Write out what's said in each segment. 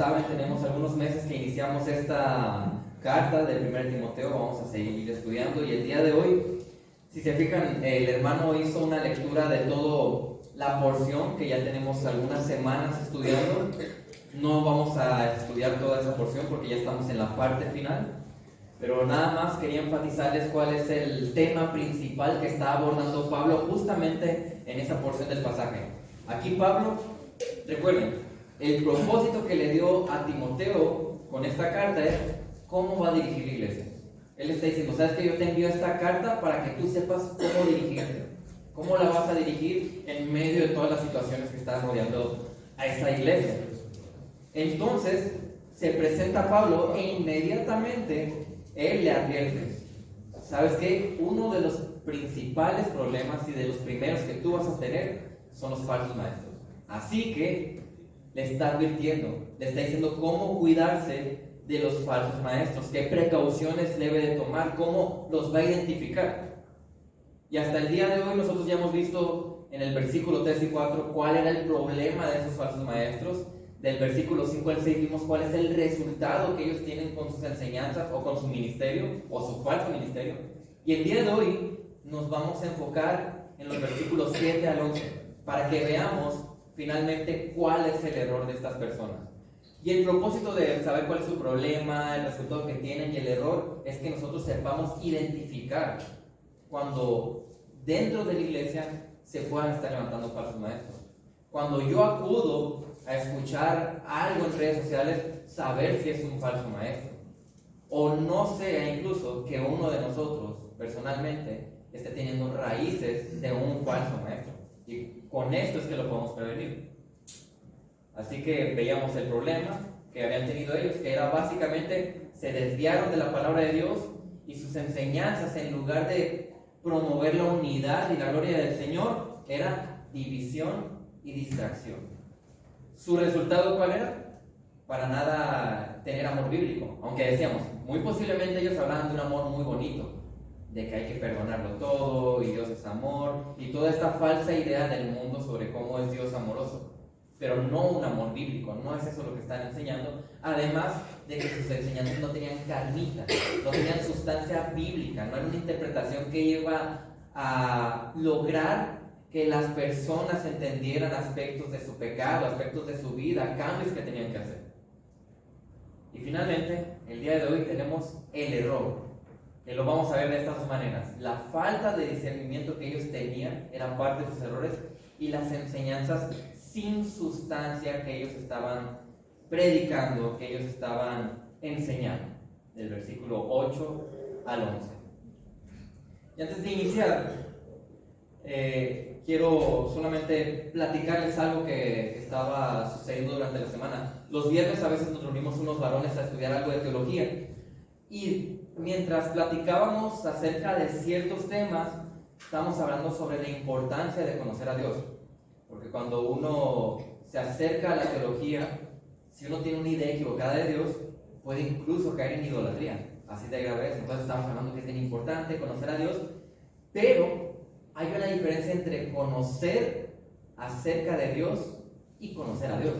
saben, tenemos algunos meses que iniciamos esta carta del 1 Timoteo, vamos a seguir estudiando y el día de hoy, si se fijan, el hermano hizo una lectura de toda la porción que ya tenemos algunas semanas estudiando. No vamos a estudiar toda esa porción porque ya estamos en la parte final, pero nada más quería enfatizarles cuál es el tema principal que está abordando Pablo justamente en esa porción del pasaje. Aquí Pablo, recuerden, el propósito que le dio a Timoteo con esta carta es cómo va a dirigir la iglesia. Él está diciendo, ¿sabes que yo te envío esta carta para que tú sepas cómo dirigirte? ¿Cómo la vas a dirigir en medio de todas las situaciones que están rodeando a esta iglesia? Entonces, se presenta Pablo e inmediatamente él le advierte, ¿sabes qué? Uno de los principales problemas y de los primeros que tú vas a tener son los falsos maestros. Así que le está advirtiendo, le está diciendo cómo cuidarse de los falsos maestros, qué precauciones debe de tomar, cómo los va a identificar. Y hasta el día de hoy nosotros ya hemos visto en el versículo 3 y 4 cuál era el problema de esos falsos maestros. Del versículo 5 al 6 vimos cuál es el resultado que ellos tienen con sus enseñanzas o con su ministerio o su falso ministerio. Y el día de hoy nos vamos a enfocar en los versículos 7 al 11 para que veamos finalmente cuál es el error de estas personas. Y el propósito de saber cuál es su problema, el resultado que tienen y el error es que nosotros sepamos identificar cuando dentro de la iglesia se puedan estar levantando falsos maestros. Cuando yo acudo a escuchar algo en redes sociales, saber si es un falso maestro. O no sea incluso que uno de nosotros, personalmente, esté teniendo raíces de un falso maestro. Y con esto es que lo podemos prevenir. Así que veíamos el problema que habían tenido ellos, que era básicamente, se desviaron de la palabra de Dios y sus enseñanzas, en lugar de promover la unidad y la gloria del Señor, era división y distracción. ¿Su resultado cuál era? Para nada tener amor bíblico. Aunque decíamos, muy posiblemente ellos hablaban de un amor muy bonito, de que hay que perdonarlo todo y Dios es amor y toda esta falsa idea del mundo sobre cómo es Dios amoroso. Pero no un amor bíblico, no es eso lo que están enseñando. Además de que sus enseñanzas no tenían carnita, no tenían sustancia bíblica, no era una interpretación que iba a lograr que las personas entendieran aspectos de su pecado, aspectos de su vida, cambios que tenían que hacer. Y finalmente, el día de hoy tenemos el error, que lo vamos a ver de estas dos maneras. La falta de discernimiento que ellos tenían era parte de sus errores y las enseñanzas sin sustancia que ellos estaban predicando, que ellos estaban enseñando, del versículo 8 al 11. Y antes de iniciar, quiero solamente platicarles algo que estaba sucediendo durante la semana. Los viernes a veces nos reunimos unos varones a estudiar algo de teología y mientras platicábamos acerca de ciertos temas, estábamos hablando sobre la importancia de conocer a Dios. Porque cuando uno se acerca a la teología, si uno tiene una idea equivocada de Dios, puede incluso caer en idolatría. Así de grave es. Entonces estamos hablando que es bien importante conocer a Dios, pero hay una diferencia entre conocer acerca de Dios y conocer a Dios.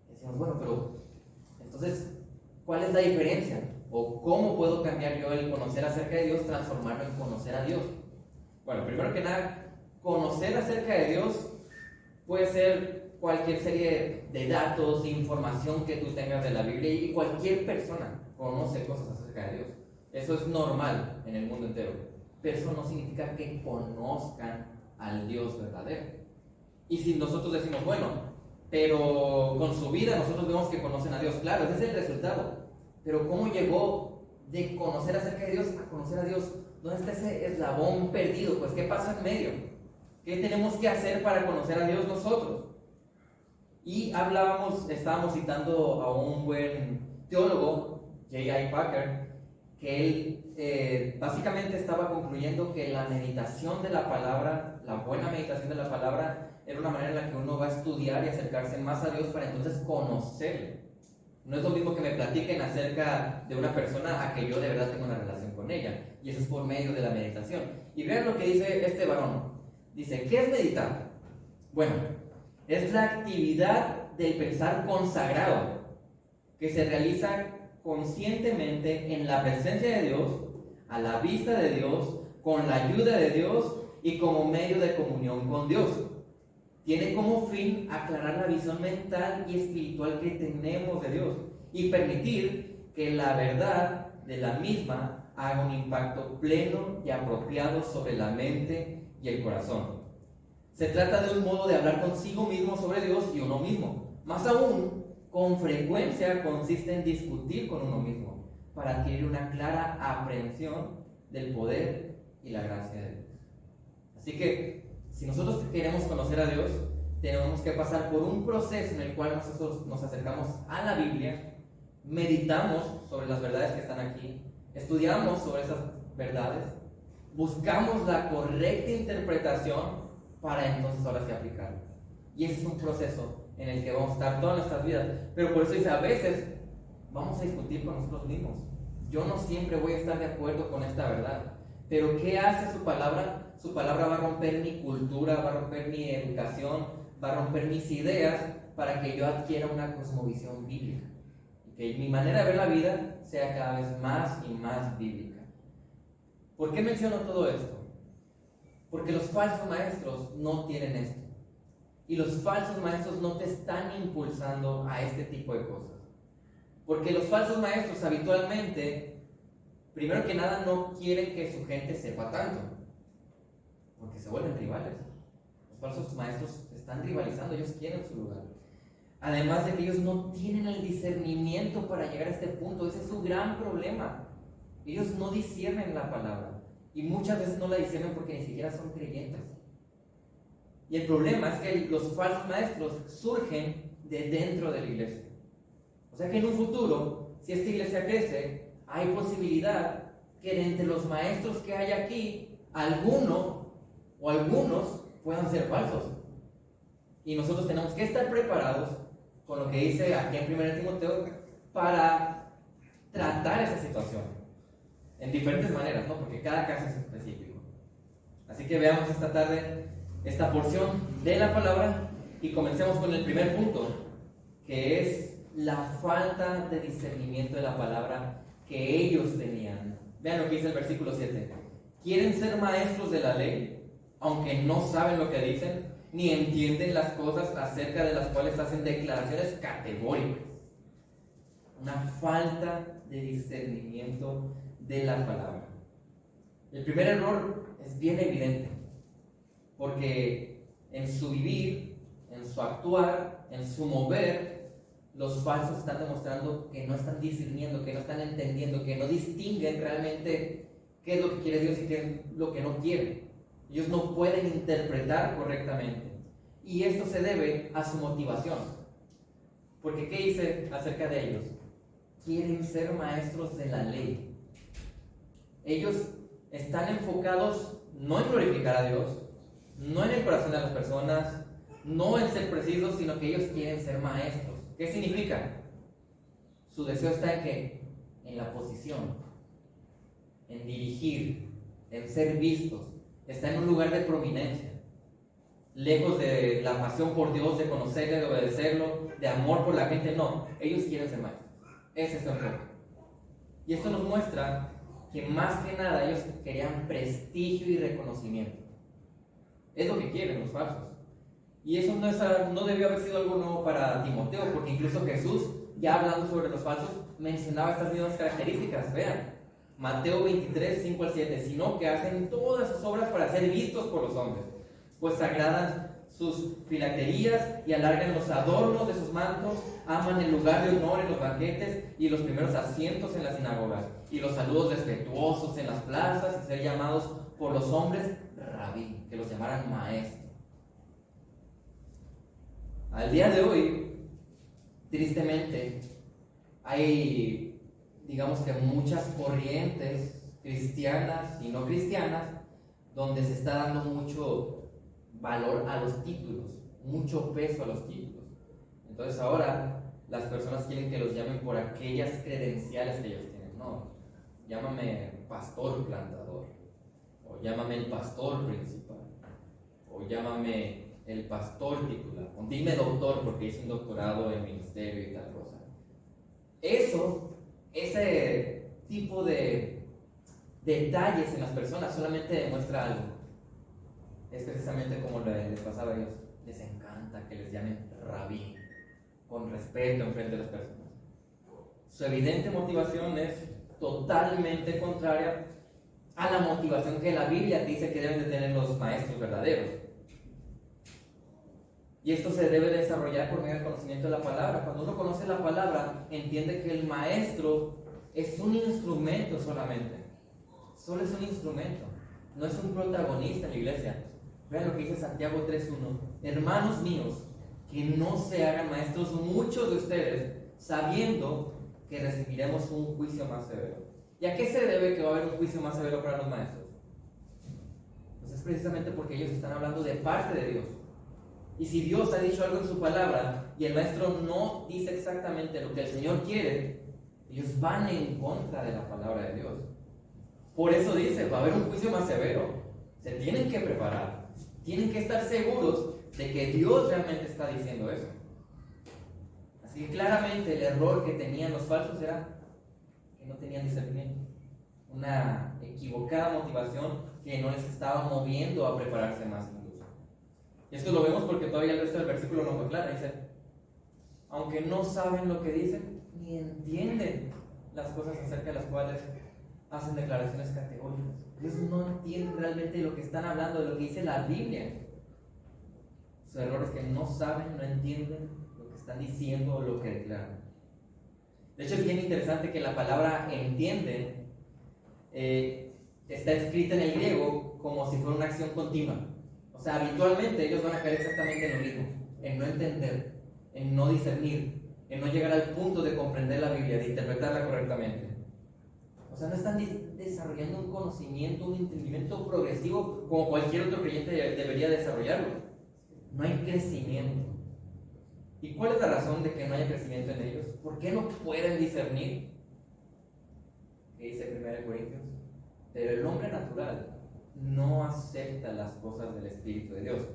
Decimos, bueno, pero entonces, ¿cuál es la diferencia? ¿O cómo puedo cambiar yo el conocer acerca de Dios, transformarlo en conocer a Dios? Bueno, primero que nada, conocer acerca de Dios puede ser cualquier serie de datos, de información que tú tengas de la Biblia, y cualquier persona conoce cosas acerca de Dios. Eso es normal en el mundo entero. Pero eso no significa que conozcan al Dios verdadero. Y si nosotros decimos, bueno, pero con su vida nosotros vemos que conocen a Dios, claro, ese es el resultado. Pero ¿cómo llegó de conocer acerca de Dios a conocer a Dios? ¿Dónde está ese eslabón perdido? Pues, ¿qué pasa en medio? ¿Qué tenemos que hacer para conocer a Dios nosotros? Y estábamos citando a un buen teólogo, J.I. Packer, que él básicamente estaba concluyendo que la meditación de la palabra, la buena meditación de la palabra, era una manera en la que uno va a estudiar y acercarse más a Dios para entonces conocerle. No es lo mismo que me platiquen acerca de una persona a que yo de verdad tengo una relación con ella, y eso es por medio de la meditación. Y vean lo que dice este varón. Dice, ¿qué es meditar? Bueno, es la actividad del pensar consagrado que se realiza conscientemente en la presencia de Dios, a la vista de Dios, con la ayuda de Dios y como medio de comunión con Dios. Tiene como fin aclarar la visión mental y espiritual que tenemos de Dios y permitir que la verdad de la misma haga un impacto pleno y apropiado sobre la mente y el corazón. Se trata de un modo de hablar consigo mismo sobre Dios y uno mismo. Más aún, con frecuencia consiste en discutir con uno mismo para adquirir una clara aprehensión del poder y la gracia de Dios. Así que, si nosotros queremos conocer a Dios, tenemos que pasar por un proceso en el cual nosotros nos acercamos a la Biblia, meditamos sobre las verdades que están aquí, estudiamos sobre esas verdades, buscamos la correcta interpretación para entonces ahora sí aplicarlas. Y ese es un proceso en el que vamos a estar todas nuestras vidas. Pero por eso dice, a veces vamos a discutir con nosotros mismos. Yo no siempre voy a estar de acuerdo con esta verdad. Pero ¿qué hace su palabra? Su palabra va a romper mi cultura, va a romper mi educación, va a romper mis ideas para que yo adquiera una cosmovisión bíblica. Y que mi manera de ver la vida sea cada vez más y más bíblica. ¿Por qué menciono todo esto? Porque los falsos maestros no tienen esto. Y los falsos maestros no te están impulsando a este tipo de cosas. Porque los falsos maestros habitualmente, primero que nada, no quieren que su gente sepa tanto. Porque se vuelven rivales. Los falsos maestros están rivalizando, ellos quieren su lugar. Además de que ellos no tienen el discernimiento para llegar a este punto. Ese es su gran problema. Ellos no disciernen la palabra. Y muchas veces no la disciernen porque ni siquiera son creyentes. Y el problema es que los falsos maestros surgen de dentro de la iglesia. O sea que en un futuro, si esta iglesia crece, hay posibilidad que de entre los maestros que hay aquí, alguno o algunos puedan ser falsos. Y nosotros tenemos que estar preparados con lo que dice aquí en 1 Timoteo para tratar esa situación. En diferentes maneras, ¿no? Porque cada caso es específico. Así que veamos esta tarde esta porción de la palabra y comencemos con el primer punto, que es la falta de discernimiento de la palabra que ellos tenían. Vean lo que dice el versículo 7. Quieren ser maestros de la ley, aunque no saben lo que dicen, ni entienden las cosas acerca de las cuales hacen declaraciones categóricas. Una falta de discernimiento de la palabra. El primer error es bien evidente, porque en su vivir, en su actuar, en su mover, los falsos están demostrando que no están discerniendo, que no están entendiendo, que no distinguen realmente qué es lo que quiere Dios y qué es lo que no quiere. Ellos no pueden interpretar correctamente. Y esto se debe a su motivación. Porque ¿qué dice acerca de ellos? Quieren ser maestros de la ley. Ellos están enfocados no en glorificar a Dios, no en el corazón de las personas, no en ser precisos, sino que ellos quieren ser maestros. ¿Qué significa? Su deseo está en ¿qué? En la posición, en dirigir, en ser vistos. Está en un lugar de prominencia, lejos de la pasión por Dios, de conocerle, de obedecerlo, de amor por la gente. No, ellos quieren ser maestros. Ese es su enfoque. Y esto nos muestra que más que nada ellos querían prestigio y reconocimiento. Es lo que quieren los falsos. Y eso no debió haber sido algo nuevo para Timoteo, porque incluso Jesús, ya hablando sobre los falsos, mencionaba estas mismas características. Vean, Mateo 23, 5 al 7, sino que hacen todas sus obras para ser vistos por los hombres, pues agradan sus filacterías y alargan los adornos de sus mantos, aman el lugar de honor en los banquetes y los primeros asientos en las sinagogas, y los saludos respetuosos en las plazas, y ser llamados por los hombres rabí, que los llamaran maestro. Al día de hoy, tristemente, hay, digamos que muchas corrientes cristianas y no cristianas donde se está dando mucho valor a los títulos, mucho peso a los títulos. Entonces ahora las personas quieren que los llamen por aquellas credenciales que ellos tienen. No, llámame pastor plantador, o llámame el pastor principal, o llámame el pastor titular, o dime doctor porque hice un doctorado en ministerio y tal cosa. ese tipo de detalles en las personas solamente demuestra algo. Es precisamente como les pasaba a ellos. Les encanta que les llamen rabí, con respeto en frente de las personas. Su evidente motivación es totalmente contraria a la motivación que la Biblia dice que deben de tener los maestros verdaderos. Y esto se debe desarrollar por medio del conocimiento de la palabra. Cuando uno conoce la palabra, entiende que el maestro es un instrumento solamente. Solo es un instrumento, no es un protagonista en la iglesia. Vean lo que dice Santiago 3:1. Hermanos míos, que no se hagan maestros muchos de ustedes, sabiendo que recibiremos un juicio más severo. ¿Y a qué se debe que va a haber un juicio más severo para los maestros? Pues es precisamente porque ellos están hablando de parte de Dios. Y si Dios ha dicho algo en su palabra y el maestro no dice exactamente lo que el Señor quiere, ellos van en contra de la palabra de Dios. Por eso dice, va a haber un juicio más severo. Se tienen que preparar. Tienen que estar seguros de que Dios realmente está diciendo eso. Así que claramente el error que tenían los falsos era que no tenían discernimiento. Una equivocada motivación que no les estaba moviendo a prepararse más incluso. Y esto lo vemos porque todavía el resto del versículo no fue claro. Dice, aunque no saben lo que dicen, ni entienden las cosas acerca de las cuales hacen declaraciones categóricas. Ellos no entienden realmente lo que están hablando, de lo que dice la Biblia. Su error es que no saben, no entienden lo que están diciendo o lo que declaran. De hecho, es bien interesante que la palabra entienden está escrita en el griego como si fuera una acción continua. O sea, habitualmente ellos van a caer exactamente en lo mismo, en no entender, en no discernir, en no llegar al punto de comprender la Biblia, de interpretarla correctamente. O sea, no están desarrollando un conocimiento, un entendimiento progresivo como cualquier otro creyente debería desarrollarlo. No hay crecimiento. ¿Y cuál es la razón de que no haya crecimiento en ellos? ¿Por qué no pueden discernir? ¿Qué dice 1 Corintios? Pero el hombre natural no acepta las cosas del Espíritu de Dios,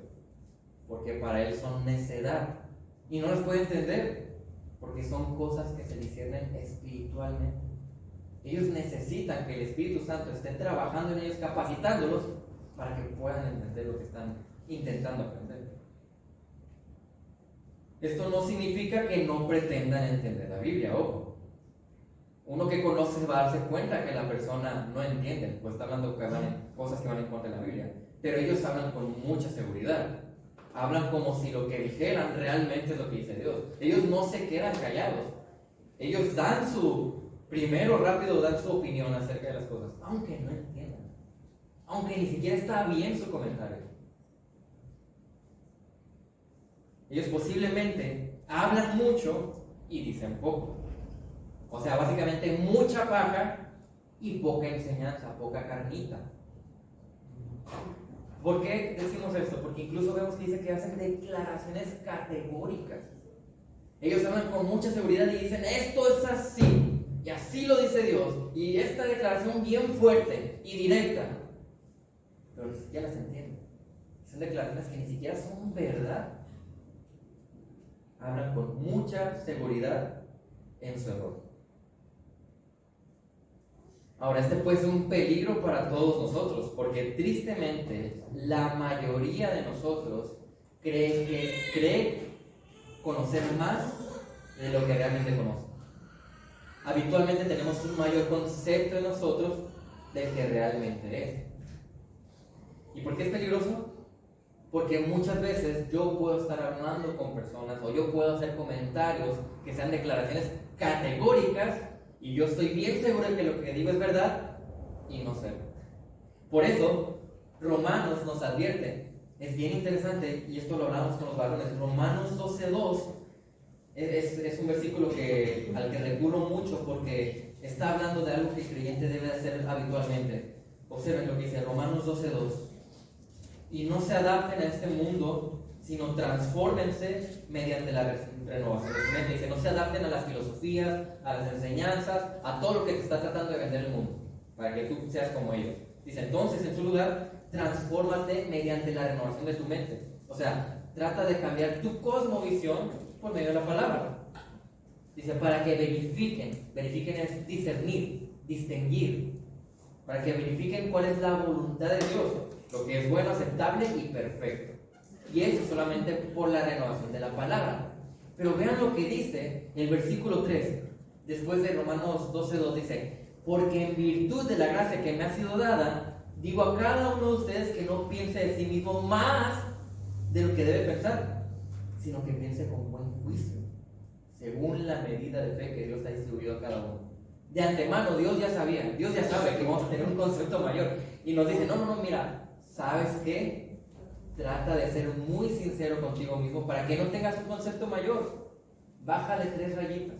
porque para él son necedad y no las puede entender, porque son cosas que se disciernen espiritualmente. Ellos necesitan que el Espíritu Santo esté trabajando en ellos, capacitándolos para que puedan entender lo que están intentando aprender. Esto no significa que no pretendan entender la Biblia, ojo. Uno que conoce va a darse cuenta que la persona no entiende, pues está hablando cosas que van en contra de la Biblia. Pero ellos hablan con mucha seguridad. Hablan como si lo que dijeran realmente es lo que dice Dios. Ellos no se quedan callados. Ellos dan rápido dan su opinión acerca de las cosas, aunque no entiendan. Aunque ni siquiera está bien su comentario. Ellos posiblemente hablan mucho y dicen poco. O sea, básicamente mucha paja y poca enseñanza, poca carnita. ¿Por qué decimos esto? Porque incluso vemos que dice que hacen declaraciones categóricas. Ellos hablan con mucha seguridad y dicen, esto es así, y así lo dice Dios. Y esta declaración bien fuerte y directa, pero ni siquiera las entienden. Son declaraciones que ni siquiera son verdad. Hablan con mucha seguridad en su error. Ahora, este puede ser un peligro para todos nosotros, porque tristemente la mayoría de nosotros cree conocer más de lo que realmente conoce. Habitualmente tenemos un mayor concepto de nosotros del que realmente es. ¿Y por qué es peligroso? Porque muchas veces yo puedo estar hablando con personas o yo puedo hacer comentarios que sean declaraciones categóricas y yo estoy bien seguro de que lo que digo es verdad y no sé. Por eso, Romanos nos advierte. Es bien interesante, y esto lo hablamos con los varones. Romanos 12:2 es un versículo al que recurro mucho porque está hablando de algo que el creyente debe hacer habitualmente. Observen lo que dice Romanos 12:2. Y no se adapten a este mundo, sino transfórmense mediante la renovación de su mente. Dice, no se adapten a las filosofías, a las enseñanzas, a todo lo que te está tratando de vender el mundo, para que tú seas como ellos. Dice, entonces, en su lugar, transfórmate mediante la renovación de tu mente. O sea, trata de cambiar tu cosmovisión por medio de la palabra. Dice, para que verifiquen. Verifiquen es discernir, distinguir. Para que verifiquen cuál es la voluntad de Dios, lo que es bueno, aceptable y perfecto. Y eso solamente por la renovación de la palabra. Pero vean lo que dice el versículo 3, después de Romanos 12:2, dice, porque en virtud de la gracia que me ha sido dada, digo a cada uno de ustedes que no piense de sí mismo más de lo que debe pensar, sino que piense con buen juicio, según la medida de fe que Dios ha distribuido a cada uno. De antemano, Dios ya sabía, Dios ya sabe que vamos a tener un concepto mayor. Y nos dice, no, mira, ¿sabes qué? Trata de ser muy sincero contigo mismo para que no tengas un concepto mayor. Bájale 3 rayitas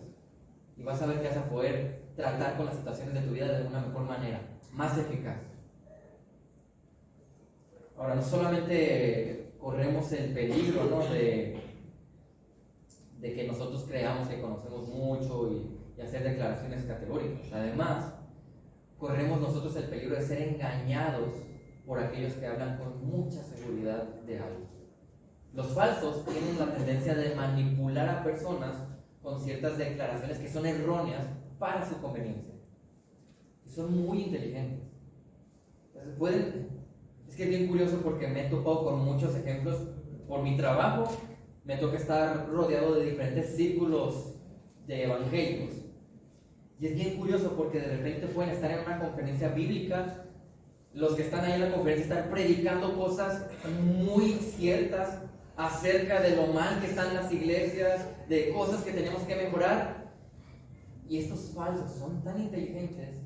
y vas a ver que vas a poder tratar con las situaciones de tu vida de una mejor manera, más eficaz. Ahora, no solamente corremos el peligro, ¿no?, de que nosotros creamos que conocemos mucho y hacer declaraciones categóricas. Además, corremos nosotros el peligro de ser engañados por aquellos que hablan con mucha seguridad de algo. Los falsos tienen la tendencia de manipular a personas con ciertas declaraciones que son erróneas para su conveniencia. Y son muy inteligentes. Entonces es que es bien curioso porque me he topado con muchos ejemplos. Por mi trabajo me toca estar rodeado de diferentes círculos de evangélicos. Y es bien curioso porque de repente pueden estar en una conferencia bíblica, los que están ahí en la conferencia están predicando cosas muy ciertas acerca de lo mal que están las iglesias, de cosas que tenemos que mejorar. Y estos falsos son tan inteligentes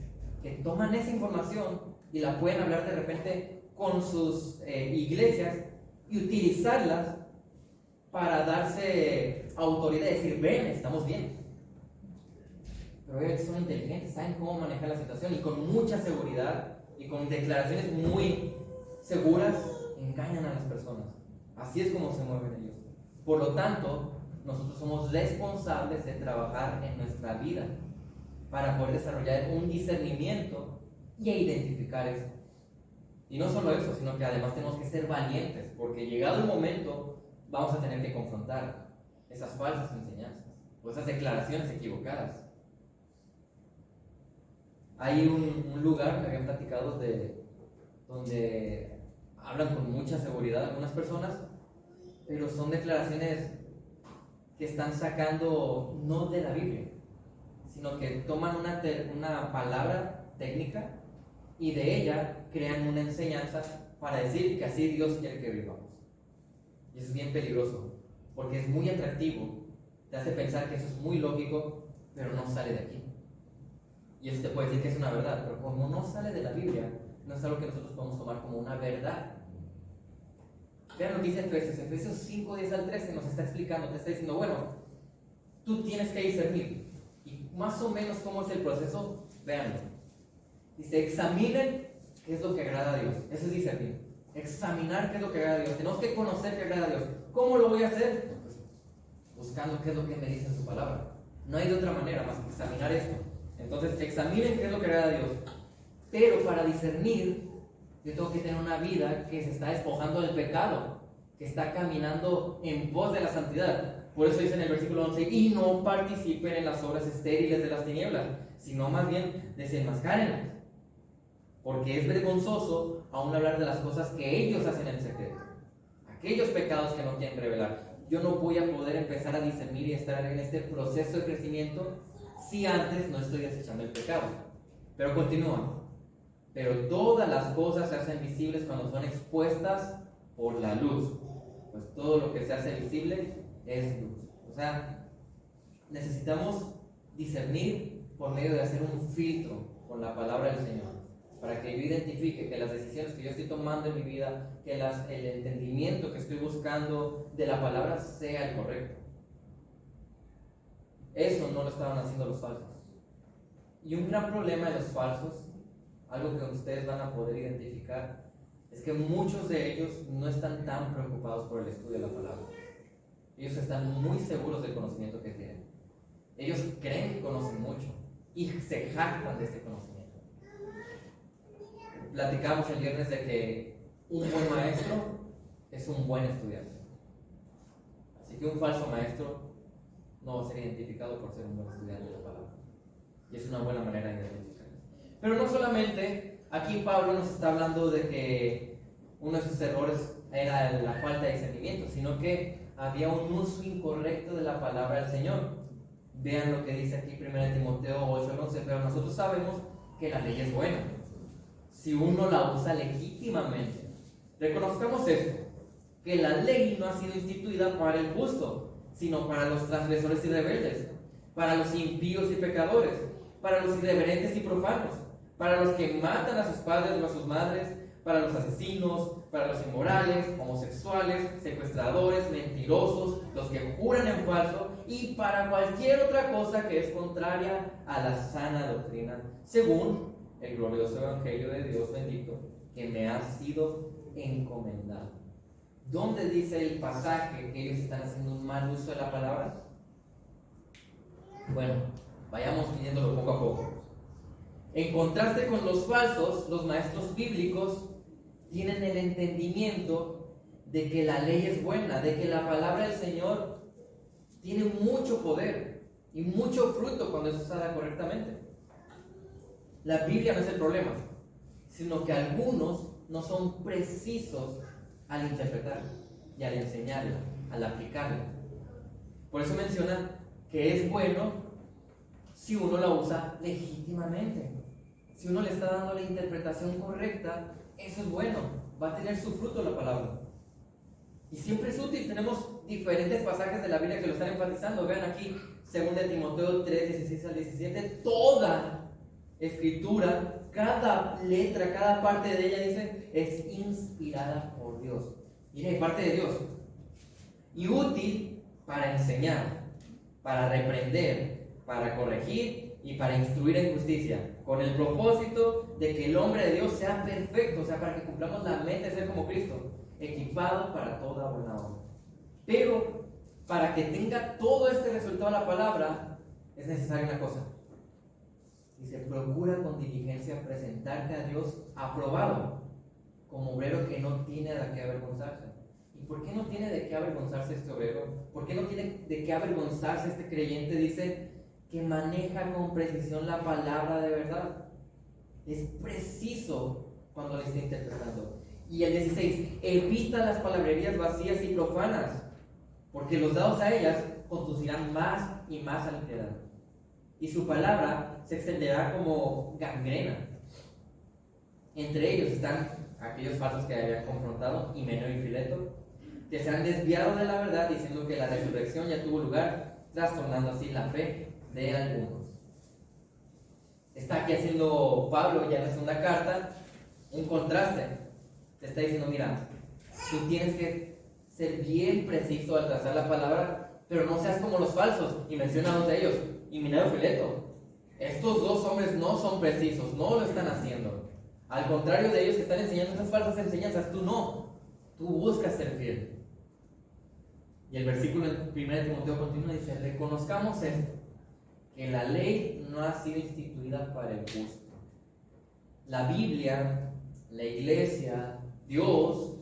que toman esa información y la pueden hablar de repente con sus iglesias y utilizarlas para darse autoridad y decir, ven, estamos bien. Pero ellos son inteligentes, saben cómo manejar la situación y con mucha seguridad y con declaraciones muy seguras engañan a las personas. Así es como se mueven ellos. Por lo tanto, nosotros somos responsables de trabajar en nuestra vida para poder desarrollar un discernimiento y identificar eso. Y no solo eso, sino que además tenemos que ser valientes, porque llegado el momento vamos a tener que confrontar esas falsas enseñanzas o esas declaraciones equivocadas. Hay un lugar, me habían platicado, donde hablan con mucha seguridad algunas personas, pero son declaraciones que están sacando no de la Biblia, sino que toman una palabra técnica y de ella crean una enseñanza para decir que así Dios quiere que vivamos. Y eso es bien peligroso, porque es muy atractivo, te hace pensar que eso es muy lógico, pero no sale de aquí. Y eso te puede decir que es una verdad, pero como no sale de la Biblia, no es algo que nosotros podemos tomar como una verdad. Vean lo que dice Efesios 5, 10 al 13 nos está explicando, te está diciendo, bueno, tú tienes que discernir. Y más o menos cómo es el proceso, véanlo. Dice, examinen qué es lo que agrada a Dios. Eso es discernir. Examinar qué es lo que agrada a Dios. Tenemos que conocer qué agrada a Dios. ¿Cómo lo voy a hacer? Pues, buscando qué es lo que me dice en su palabra. No hay de otra manera más que examinar esto. Entonces, examinen qué es lo que agrada a Dios. Pero para discernir, yo tengo que tener una vida que se está despojando del pecado, que está caminando en pos de la santidad. Por eso dice en el versículo 11, y no participen en las obras estériles de las tinieblas, sino más bien desenmascárenlas. Porque es vergonzoso aún hablar de las cosas que ellos hacen en secreto, aquellos pecados que no quieren revelar. Yo no voy a poder empezar a discernir y estar en este proceso de crecimiento si antes no estoy desechando el pecado. Pero continúa. Pero todas las cosas se hacen visibles cuando son expuestas por la luz. Pues todo lo que se hace visible es luz. O sea, necesitamos discernir por medio de hacer un filtro con la palabra del Señor, para que yo identifique que las decisiones que yo estoy tomando en mi vida, que el entendimiento que estoy buscando de la palabra sea el correcto. Eso no lo estaban haciendo los falsos. Y un gran problema de los falsos, algo que ustedes van a poder identificar, es que muchos de ellos no están tan preocupados por el estudio de la palabra. Ellos están muy seguros del conocimiento que tienen. Ellos creen que conocen mucho y se jactan de ese conocimiento. Platicamos el viernes de que un buen maestro es un buen estudiante. Así que un falso maestro no va a ser identificado por ser un buen estudiante de la palabra. Y es una buena manera de identificarlo. Pero no solamente, aquí Pablo nos está hablando de que uno de sus errores era la falta de discernimiento, sino que había un uso incorrecto de la palabra del Señor. Vean lo que dice aquí 1 Timoteo 8:11, pero nosotros sabemos que la ley es buena si uno la usa legítimamente. Reconozcamos esto, que la ley no ha sido instituida para el justo, sino para los transgresores y rebeldes, para los impíos y pecadores, para los irreverentes y profanos, para los que matan a sus padres o a sus madres, para los asesinos, para los inmorales, homosexuales, secuestradores, mentirosos, los que juran en falso y para cualquier otra cosa que es contraria a la sana doctrina, según el glorioso evangelio de Dios bendito que me ha sido encomendado. ¿Dónde dice el pasaje que ellos están haciendo un mal uso de la palabra? Bueno, vayamos viéndolo poco a poco. En contraste con los falsos, los maestros bíblicos tienen el entendimiento de que la ley es buena, de que la palabra del Señor tiene mucho poder y mucho fruto cuando es usada correctamente. La Biblia no es el problema, sino que algunos no son precisos al interpretarla y al enseñarla, al aplicarla. Por eso menciona que es bueno si uno la usa legítimamente. Si uno le está dando la interpretación correcta, eso es bueno, va a tener su fruto la palabra. Y siempre es útil, tenemos diferentes pasajes de la Biblia que lo están enfatizando. Vean aquí, 2 Timoteo 3:16-17, toda escritura, cada letra, cada parte de ella dice, es inspirada por Dios. Mira, parte de Dios. Y útil para enseñar, para reprender, para corregir y para instruir en justicia, con el propósito de que el hombre de Dios sea perfecto, o sea, para que cumplamos la meta de ser como Cristo, equipado para toda buena obra. Pero para que tenga todo este resultado la palabra, es necesaria una cosa. Dice, procura con diligencia presentarte a Dios aprobado, como obrero que no tiene de qué avergonzarse. ¿Y por qué no tiene de qué avergonzarse este obrero? ¿Por qué no tiene de qué avergonzarse este creyente? Dice que maneja con precisión la palabra de verdad. Es preciso cuando le está interpretando. Y el 16, evita las palabrerías vacías y profanas, porque los dados a ellas conducirán más y más a la impiedad, y su palabra se extenderá como gangrena. Entre ellos están aquellos falsos que habían confrontado, Himeneo y Fileto, que se han desviado de la verdad diciendo que la resurrección ya tuvo lugar, trastornando así la fe de algunos. Está aquí haciendo Pablo ya en la segunda carta un contraste. Te está diciendo, mira, tú tienes que ser bien preciso al trazar la palabra, pero no seas como los falsos. Y menciona a dos de ellos, Himeneo y Fileto. Estos dos hombres no son precisos, no lo están haciendo. Al contrario de ellos que están enseñando esas falsas enseñanzas, tú no. Tú buscas ser fiel. Y el versículo en 1 Timoteo continúa y dice, reconozcamos esto, que la ley no ha sido instituida para el justo. La Biblia, la iglesia, Dios,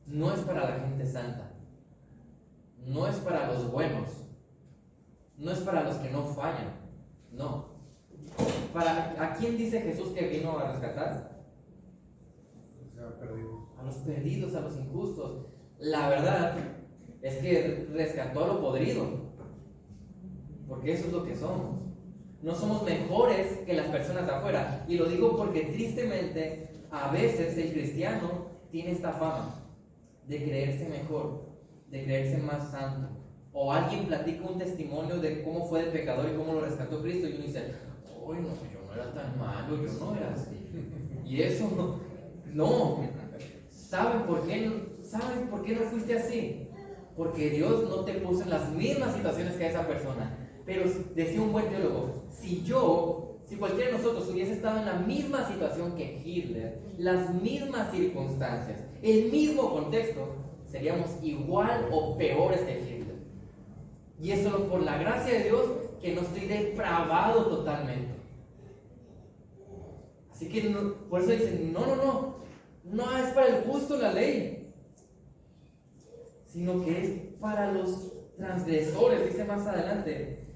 no es para la gente santa. No es para los buenos. No es para los que no fallan. No. ¿A quién dice Jesús que vino a rescatar? A los perdidos, a los injustos. La verdad es que rescató a lo podrido, porque eso es lo que somos. No somos mejores que las personas de afuera. Y lo digo porque tristemente a veces el cristiano tiene esta fama de creerse mejor, de creerse más santo. O alguien platica un testimonio de cómo fue de pecador y cómo lo rescató Cristo, y uno dice, uy, no, yo no era tan malo, yo no era así. Y eso no. ¿Saben por qué no fuiste así? Porque Dios no te puso en las mismas situaciones que esa persona. Pero decía un buen teólogo, si cualquiera de nosotros hubiese estado en la misma situación que Hitler, las mismas circunstancias, el mismo contexto, seríamos igual o peores que Hitler. Y es solo por la gracia de Dios que no estoy depravado totalmente. Así que por eso dicen, no es para el justo la ley, sino que es para los transgresores, dice más adelante,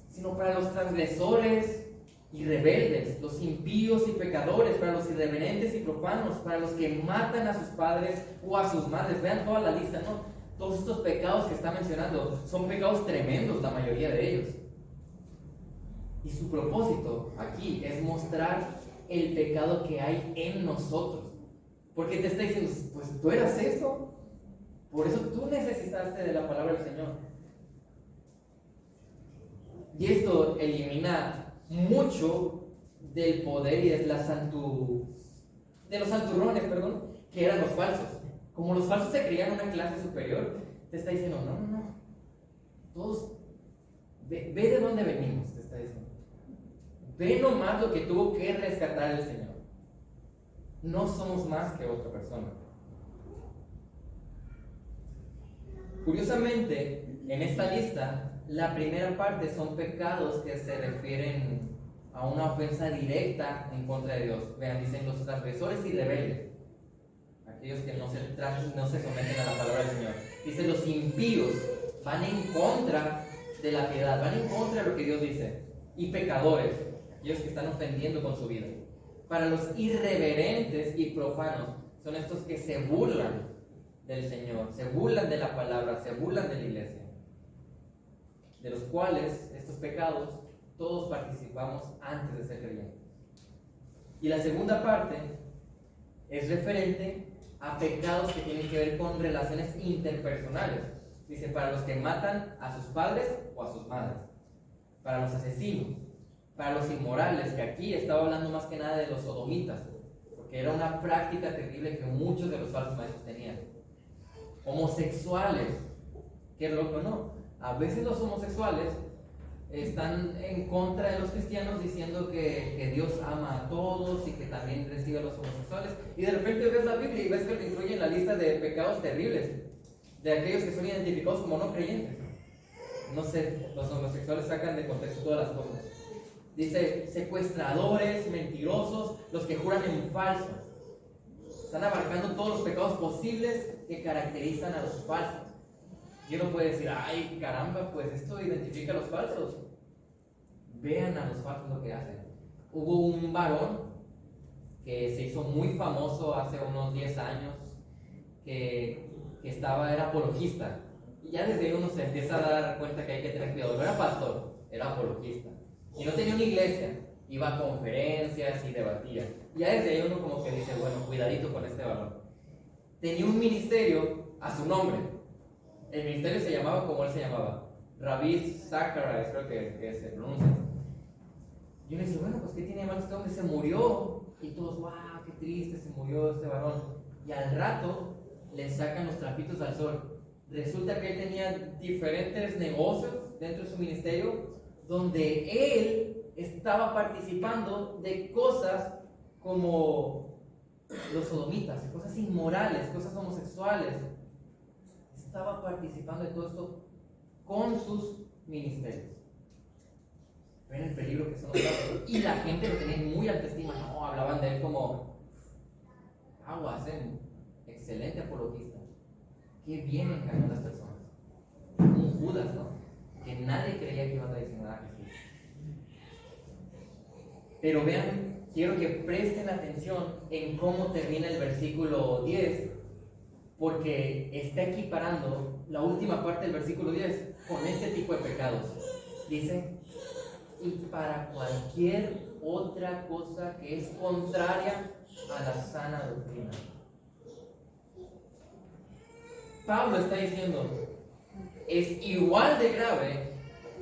sino para los transgresores y rebeldes, los impíos y pecadores, para los irreverentes y profanos, para los que matan a sus padres o a sus madres. Vean toda la lista, ¿no? Todos estos pecados que está mencionando son pecados tremendos, la mayoría de ellos. Y su propósito aquí es mostrar el pecado que hay en nosotros. Porque te está diciendo, pues tú eras eso. Por eso tú necesitaste de la palabra del Señor. Y esto elimina mucho del poder y de los santurrones, que eran los falsos. Como los falsos se creían una clase superior, te está diciendo, no. Todos, ve de dónde venimos, te está diciendo. Ve nomás lo que tuvo que rescatar el Señor. No somos más que otra persona. Curiosamente, en esta lista, la primera parte son pecados que se refieren a una ofensa directa en contra de Dios. Vean, dicen los transgresores y rebeldes, aquellos que no se someten a la palabra del Señor. Dicen los impíos, van en contra de la piedad, van en contra de lo que Dios dice. Y pecadores, aquellos que están ofendiendo con su vida. Para los irreverentes y profanos, son estos que se burlan del Señor, se burlan de la palabra, se burlan de la iglesia, de los cuales estos pecados todos participamos antes de ser creyentes. Y la segunda parte es referente a pecados que tienen que ver con relaciones interpersonales. Dice, para los que matan a sus padres o a sus madres, para los asesinos, para los inmorales, que aquí estaba hablando más que nada de los sodomitas, porque era una práctica terrible que muchos de los falsos maestros tenían. Homosexuales, qué loco, ¿no? A veces los homosexuales están en contra de los cristianos diciendo que Dios ama a todos y que también recibe a los homosexuales, y de repente ves la Biblia y ves que lo incluye en la lista de pecados terribles de aquellos que son identificados como no creyentes. No sé, los homosexuales sacan de contexto todas las cosas. Dice secuestradores, mentirosos, los que juran en falso. Están abarcando todos los pecados posibles que caracterizan a los falsos. Y uno puede decir, ay caramba, pues esto identifica a los falsos. Vean a los falsos lo que hacen. Hubo un varón que se hizo muy famoso hace unos 10 años, que era apologista. Y ya desde ahí uno se empieza a dar cuenta que hay que tener cuidado. No era pastor, era apologista. Y no tenía una iglesia, iba a conferencias y debatía. Y ya desde ahí uno como que dice, bueno, cuidadito con este varón. Tenía un ministerio a su nombre. El ministerio se llamaba como él se llamaba, Rabbi Zacharias, creo que se pronuncia. Y uno dice, bueno, pues ¿qué tiene de malo este hombre? Se murió. Y todos, wow, qué triste, se murió este varón. Y al rato le sacan los trapitos al sol. Resulta que él tenía diferentes negocios dentro de su ministerio, donde él estaba participando de cosas como los sodomitas, cosas inmorales, cosas homosexuales. Estaba participando de todo esto con sus ministerios. Ven el peligro que son los falsos. Y la gente lo tenía muy alta estima. No, hablaban de él como aguas, excelente apologista. Qué bien engañó a las personas. Como Judas, ¿no? Que nadie creía que iba a traicionar a Jesús. Pero vean, quiero que presten atención en cómo termina el versículo 10, porque está equiparando la última parte del versículo 10 con este tipo de pecados. Dice, y para cualquier otra cosa que es contraria a la sana doctrina. Pablo está diciendo, es igual de grave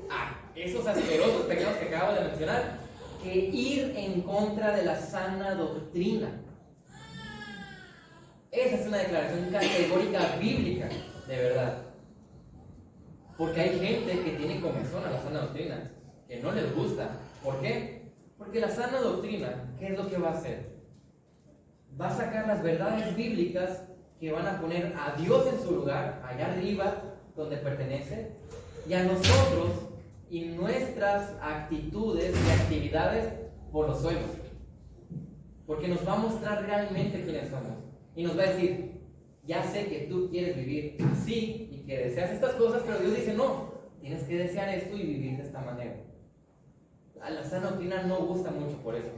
a esos asquerosos pecados que acabo de mencionar que ir en contra de la sana doctrina. Esa es una declaración categórica bíblica, de verdad. Porque hay gente que tiene comezón a la sana doctrina, que no les gusta. ¿Por qué? Porque la sana doctrina, ¿qué es lo que va a hacer? Va a sacar las verdades bíblicas que van a poner a Dios en su lugar, allá arriba, donde pertenece, y a nosotros y nuestras actitudes y actividades por los suelos. Porque nos va a mostrar realmente quiénes somos. Y nos va a decir, ya sé que tú quieres vivir así y y que deseas estas cosas, pero Dios dice, no, tienes que desear esto y vivir de esta manera. A la sana doctrina no gusta mucho por eso,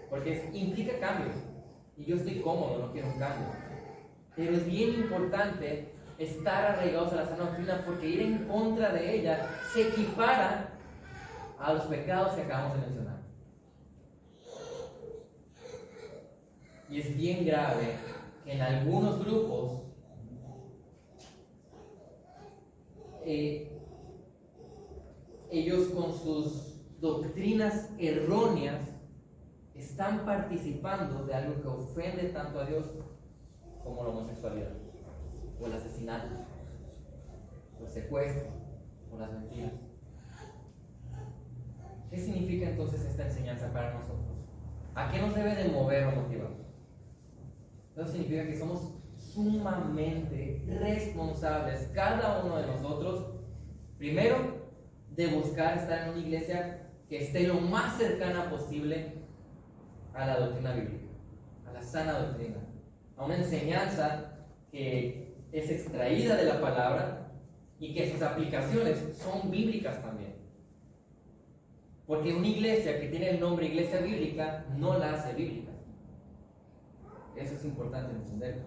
porque implica cambio, y yo estoy cómodo, no quiero un cambio. Pero es bien importante estar arraigados a la sana doctrina, porque ir en contra de ella se equipara a los pecados que acabamos de mencionar. Y es bien grave que en algunos grupos ellos con sus doctrinas erróneas están participando de algo que ofende tanto a Dios como la homosexualidad, o el asesinato, o el secuestro, o las mentiras. ¿Qué significa entonces esta enseñanza para nosotros? ¿A qué nos debe de mover o motivar? Eso significa que somos sumamente responsables, cada uno de nosotros, primero, de buscar estar en una iglesia que esté lo más cercana posible a la doctrina bíblica, a la sana doctrina, a una enseñanza que es extraída de la palabra y que sus aplicaciones son bíblicas también. Porque una iglesia que tiene el nombre iglesia bíblica no la hace bíblica. Eso es importante entenderlo.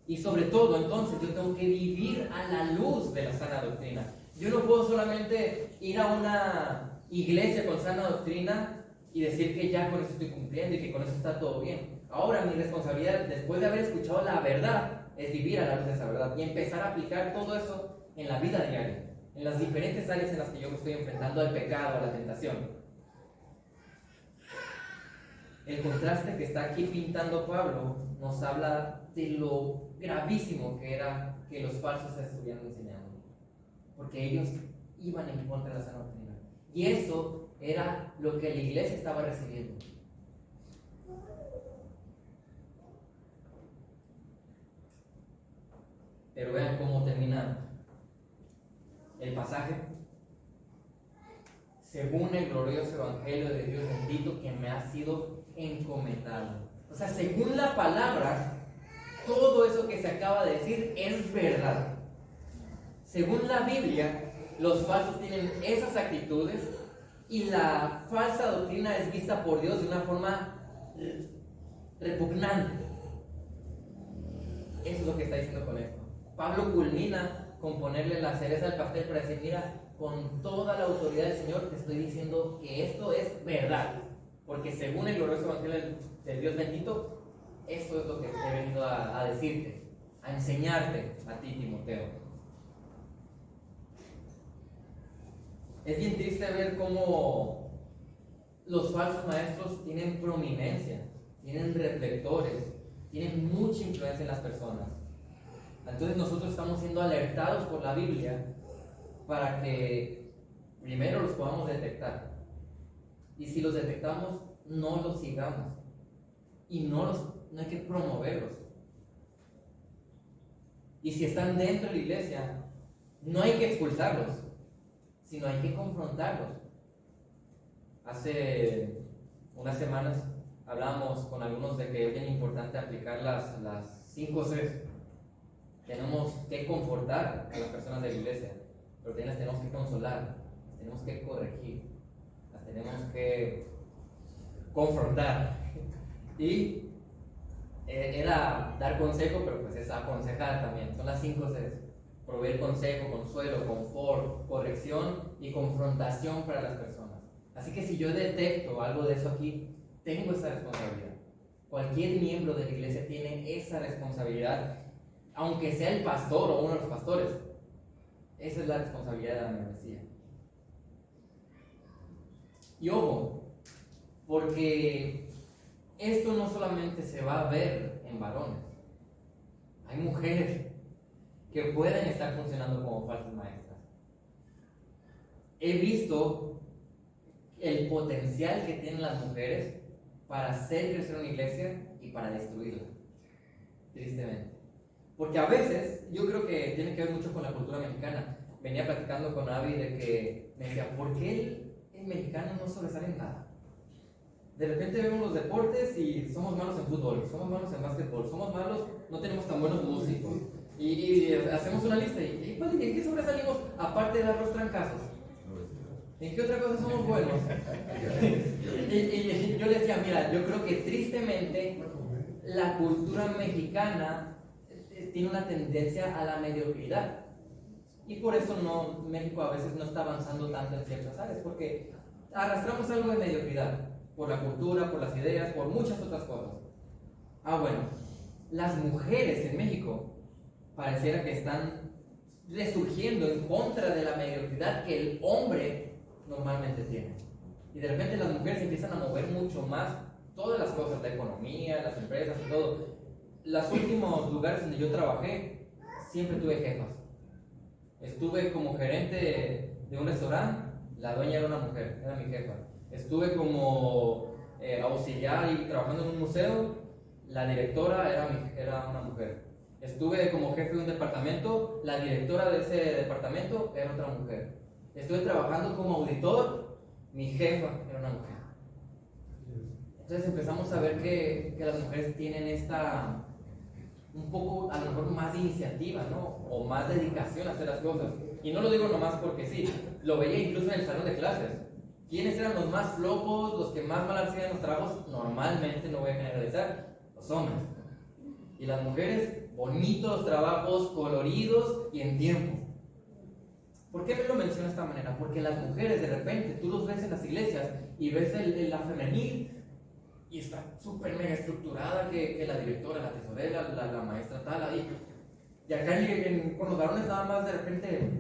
Y sobre todo, entonces, yo tengo que vivir a la luz de la sana doctrina. Yo no puedo solamente ir a una iglesia con sana doctrina y decir que ya con eso estoy cumpliendo y que con eso está todo bien. Ahora mi responsabilidad, después de haber escuchado la verdad, es vivir a la luz de esa verdad y empezar a aplicar todo eso en la vida diaria, en las diferentes áreas en las que yo me estoy enfrentando al pecado, a la tentación. El contraste que está aquí pintando Pablo nos habla de lo gravísimo que era que los falsos estuvieran enseñando, porque ellos iban en contra de la sana doctrina, y eso era lo que la iglesia estaba recibiendo. Pero vean cómo termina el pasaje. Según el glorioso evangelio de Dios bendito que me ha sido encomendado. O sea, según la palabra, todo eso que se acaba de decir es verdad. Según la Biblia, los falsos tienen esas actitudes y la falsa doctrina es vista por Dios de una forma repugnante. Eso es lo que está diciendo con esto. Pablo culmina con ponerle la cereza al pastel para decir, mira, con toda la autoridad del Señor te estoy diciendo que esto es verdad, porque según el glorioso evangelio del Dios bendito, esto es lo que he venido a decirte, a enseñarte a ti, Timoteo. Es bien triste ver cómo los falsos maestros tienen prominencia, tienen reflectores, tienen mucha influencia en las personas. Entonces nosotros estamos siendo alertados por la Biblia para que primero los podamos detectar. Y si los detectamos, no los sigamos. Y no hay que promoverlos. Y si están dentro de la iglesia, no hay que expulsarlos, sino hay que confrontarlos. Hace unas semanas hablábamos con algunos de que es bien importante aplicar las 5 Cs. Tenemos que confortar a las personas de la iglesia, pero también las tenemos que consolar, las tenemos que corregir, las tenemos que confrontar. Y era dar consejo, pero pues es aconsejar también. Son las 5 Cs: proveer consejo, consuelo, confort, corrección y confrontación para las personas. Así que si yo detecto algo de eso aquí, tengo esa responsabilidad. Cualquier miembro de la iglesia tiene esa responsabilidad, aunque sea el pastor o uno de los pastores. Esa es la responsabilidad de la membresía. Y ojo, porque esto no solamente se va a ver en varones. Hay mujeres que pueden estar funcionando como falsas maestras. He visto el potencial que tienen las mujeres para hacer crecer una iglesia y para destruirla, tristemente. Porque a veces, yo creo que tiene que ver mucho con la cultura mexicana. Venía platicando con Abby de que me decía, ¿por qué el mexicano no sobresale en nada? De repente vemos los deportes y somos malos en fútbol, somos malos en básquetbol, somos malos, no tenemos tan buenos músicos, Y hacemos una lista. ¿En qué sobresalimos aparte de dar los trancazos? ¿En qué otra cosa somos buenos? y yo le decía, mira, yo creo que tristemente la cultura mexicana tiene una tendencia a la mediocridad. Y por eso México a veces no está avanzando tanto en ciertas áreas, porque arrastramos algo de mediocridad, por la cultura, por las ideas, por muchas otras cosas. Bueno, las mujeres en México pareciera que están resurgiendo en contra de la mediocridad que el hombre normalmente tiene. Y de repente las mujeres empiezan a mover mucho más todas las cosas, la economía, las empresas y todo. Los últimos lugares donde yo trabajé, siempre tuve jefas. Estuve como gerente de un restaurante, la dueña era una mujer, era mi jefa. Estuve como auxiliar y trabajando en un museo, la directora era una mujer. Estuve como jefe de un departamento, la directora de ese departamento era otra mujer. Estuve trabajando como auditor, mi jefa era una mujer. Entonces empezamos a ver que las mujeres tienen un poco, a lo mejor más de iniciativa, ¿no? O más dedicación a hacer las cosas. Y no lo digo nomás porque sí, lo veía incluso en el salón de clases. ¿Quiénes eran los más flojos, los que más mal hacían los trabajos? Normalmente, no voy a generalizar, los hombres. Y las mujeres, bonitos trabajos, coloridos y en tiempo. ¿Por qué me lo menciono de esta manera? Porque las mujeres de repente, tú los ves en las iglesias y ves la femenil y está súper mega estructurada que la directora, la tesorera, la maestra tal, ahí. Y acá con los varones nada más de repente,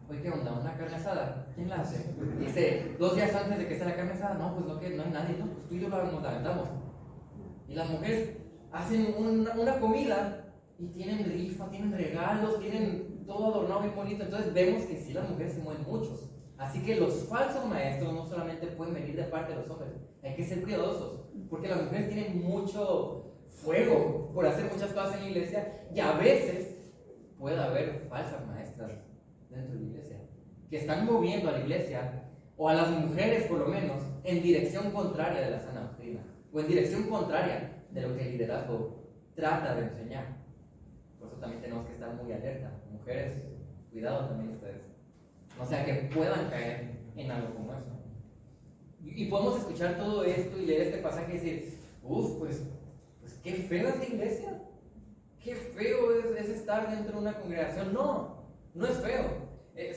oye, ¿qué onda? ¿Una carne asada? ¿Quién la hace? Dice, 2 días antes de que sea la carne asada, no, pues no hay nadie, no, pues tú y yo nos la aventamos. Y las mujeres hacen una comida y tienen rifa, tienen regalos, tienen todo adornado bien bonito. Entonces vemos que sí, las mujeres se mueven muchos. Así que los falsos maestros no solamente pueden venir de parte de los hombres, hay que ser cuidadosos, porque las mujeres tienen mucho fuego por hacer muchas cosas en la iglesia y a veces puede haber falsas maestras dentro de la iglesia que están moviendo a la iglesia o a las mujeres por lo menos en dirección contraria de la sana doctrina o en dirección contraria de lo que el liderazgo trata de enseñar. Por eso también tenemos que estar muy alerta. Mujeres, cuidado también ustedes. O sea, que puedan caer en algo como eso. Y podemos escuchar todo esto y leer este pasaje y decir, pues qué feo es la iglesia. Qué feo es estar dentro de una congregación. No es feo.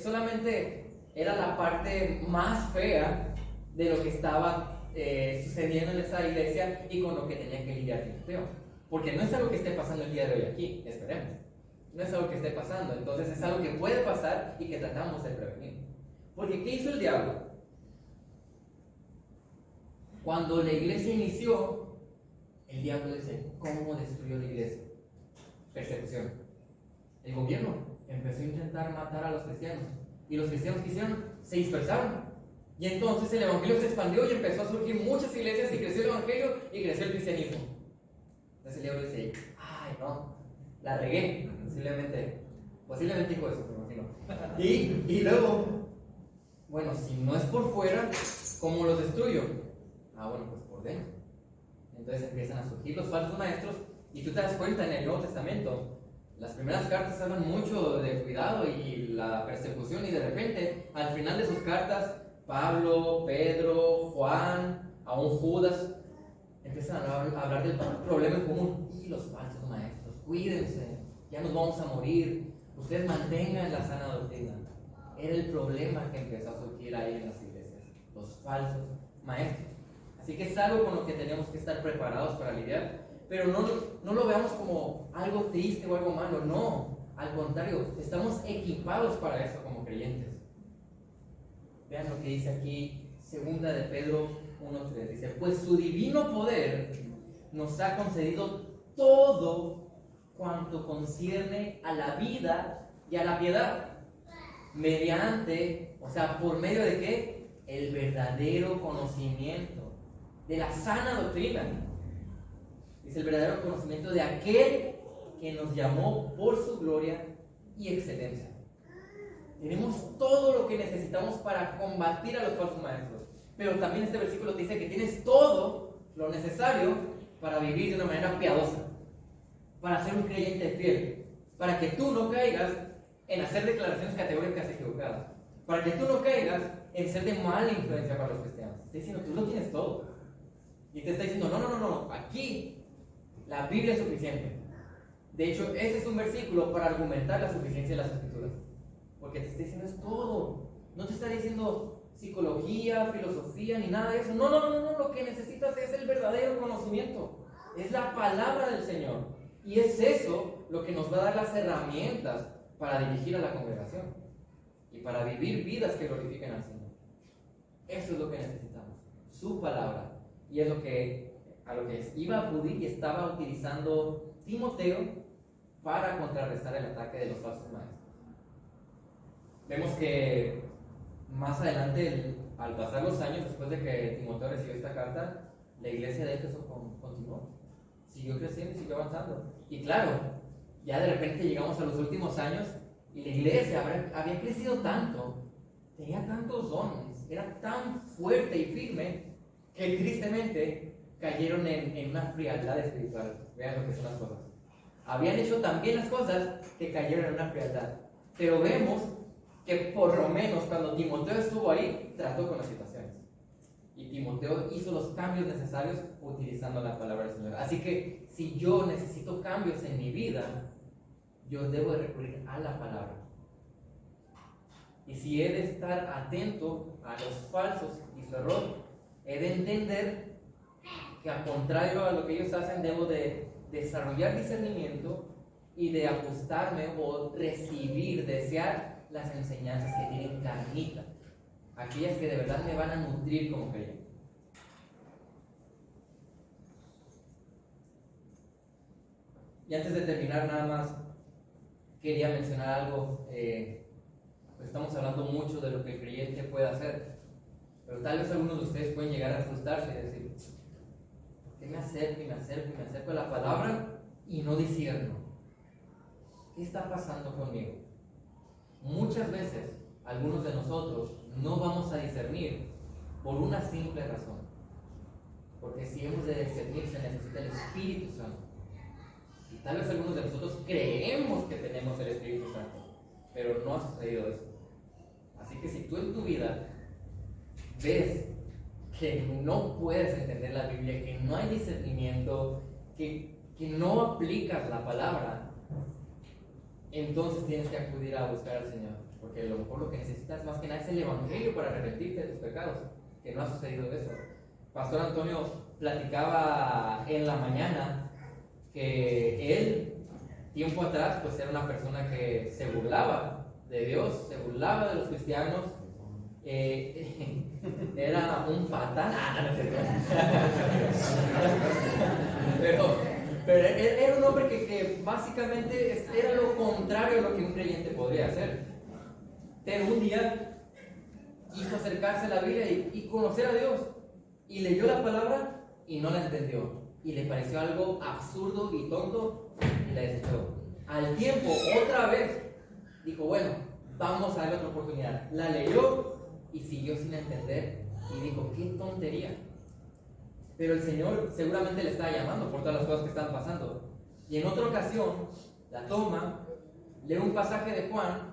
Solamente era la parte más fea de lo que estaba sucediendo en esa iglesia y con lo que tenía que lidiar Timoteo. Porque no es algo que esté pasando el día de hoy aquí, esperemos. No es algo que esté pasando, entonces es algo que puede pasar y que tratamos de prevenir. Porque ¿qué hizo el diablo? Cuando la iglesia inició, el diablo dice, ¿cómo destruyó la iglesia? Persecución. El gobierno empezó a intentar matar a los cristianos. Y los cristianos que hicieron, se dispersaron. Y entonces el evangelio se expandió y empezó a surgir muchas iglesias y creció el evangelio y creció el cristianismo. Entonces el diablo dice, ay no, la regué. Posiblemente dijo eso, me imagino. Y luego, bueno, si no es por fuera, ¿cómo los destruyo? Bueno, pues por dentro. Entonces empiezan a surgir los falsos maestros y tú te das cuenta en el Nuevo Testamento, las primeras cartas hablan mucho de cuidado y la persecución y de repente, al final de sus cartas, Pablo, Pedro, Juan, aún Judas, empiezan a hablar del problema en común. Y los falsos maestros, cuídense, ya nos vamos a morir, ustedes mantengan la sana doctrina. Era el problema que empezó a surgir ahí en las iglesias, los falsos maestros. Así que es algo con lo que tenemos que estar preparados para lidiar, pero no lo veamos como algo triste o algo malo, no, al contrario, estamos equipados para eso como creyentes. Vean lo que dice aquí, 2 de Pedro 1:3, dice, pues su divino poder nos ha concedido todo cuanto concierne a la vida y a la piedad, mediante, o sea, ¿por medio de qué? El verdadero conocimiento de la sana doctrina. Es el verdadero conocimiento de aquel que nos llamó por su gloria y excelencia. Tenemos todo lo que necesitamos para combatir a los falsos maestros. Pero también este versículo te dice que tienes todo lo necesario para vivir de una manera piadosa, para ser un creyente fiel, para que tú no caigas en hacer declaraciones categóricas equivocadas, para que tú no caigas en ser de mala influencia para los cristianos. Te está diciendo, tú lo tienes todo. Y te está diciendo, no, aquí la Biblia es suficiente. De hecho, ese es un versículo para argumentar la suficiencia de las Escrituras. Porque te está diciendo, es todo. No te está diciendo psicología, filosofía, ni nada de eso. No, lo que necesitas es el verdadero conocimiento. Es la palabra del Señor. Y es eso lo que nos va a dar las herramientas para dirigir a la congregación y para vivir vidas que glorifiquen al Señor. Eso es lo que necesitamos, su palabra. Y es a lo que iba a acudir y estaba utilizando Timoteo para contrarrestar el ataque de los falsos maestros. Vemos que más adelante, al pasar los años, después de que Timoteo recibió esta carta, la iglesia de Éfeso continuó, siguió creciendo y siguió avanzando. Y claro, ya de repente llegamos a los últimos años y la iglesia había crecido tanto, tenía tantos dones, era tan fuerte y firme que tristemente cayeron en una frialdad espiritual. Vean lo que son las cosas. Habían hecho tan bien las cosas que cayeron en una frialdad. Pero vemos que por lo menos cuando Timoteo estuvo ahí, trató con las situaciones. Y Timoteo hizo los cambios necesarios utilizando la palabra del Señor. Así que si yo necesito cambios en mi vida, yo debo de recurrir a la palabra. Y si he de estar atento a los falsos y su error, he de entender que al contrario a lo que ellos hacen, debo de desarrollar discernimiento y de ajustarme o recibir, desear las enseñanzas que tienen carnita, aquellas que de verdad me van a nutrir como creyente. Y antes de terminar, nada más quería mencionar algo. Pues estamos hablando mucho de lo que el creyente puede hacer, pero tal vez algunos de ustedes pueden llegar a frustrarse y decir, ¿por qué me acerco a la palabra y no discierno? ¿Qué está pasando conmigo? Muchas veces, algunos de nosotros no vamos a discernir por una simple razón. Porque si hemos de discernir, se necesita el Espíritu Santo. Y tal vez algunos de nosotros creemos que tenemos el Espíritu Santo, pero no ha sucedido eso. Así que si tú en tu vida ves que no puedes entender la Biblia, que no hay discernimiento, que no aplicas la palabra, entonces tienes que acudir a buscar al Señor, porque a lo mejor lo que necesitas más que nada es el Evangelio para arrepentirte de tus pecados, que no ha sucedido eso. Pastor Antonio platicaba en la mañana que él, tiempo atrás, pues era una persona que se burlaba de Dios, se burlaba de los cristianos, era un patán, pero era un hombre que básicamente era lo contrario a lo que un creyente podría hacer. Pero un día quiso acercarse a la Biblia y conocer a Dios, y leyó la palabra y no la entendió, y le pareció algo absurdo y tonto y la desechó. Al tiempo, otra vez, dijo, bueno, vamos a darle otra oportunidad. La leyó y siguió sin entender y dijo, qué tontería. Pero el Señor seguramente le estaba llamando por todas las cosas que están pasando. Y en otra ocasión, la toma, lee un pasaje de Juan,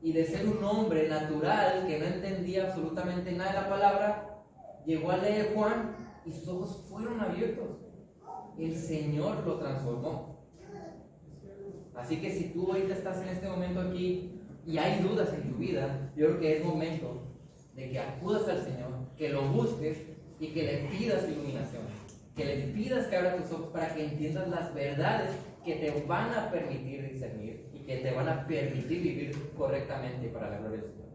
y de ser un hombre natural que no entendía absolutamente nada de la palabra, llegó a leer Juan y sus ojos fueron abiertos. El Señor lo transformó. Así que si tú ahorita estás en este momento aquí y hay dudas en tu vida, yo creo que es momento de que acudas al Señor, que lo busques y que le pidas iluminación, que le pidas que abra tus ojos para que entiendas las verdades que te van a permitir discernir y que te van a permitir vivir correctamente para la gloria del Señor.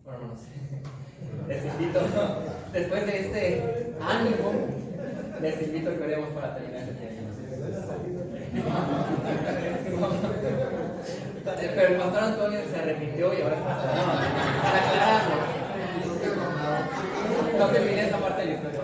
Bueno, no sé. Les invito, después de este ánimo, les invito a que oremos para terminar este tiempo. Pero el pastor Antonio se arrepintió y ahora está aclarando. No terminé esta parte de la historia.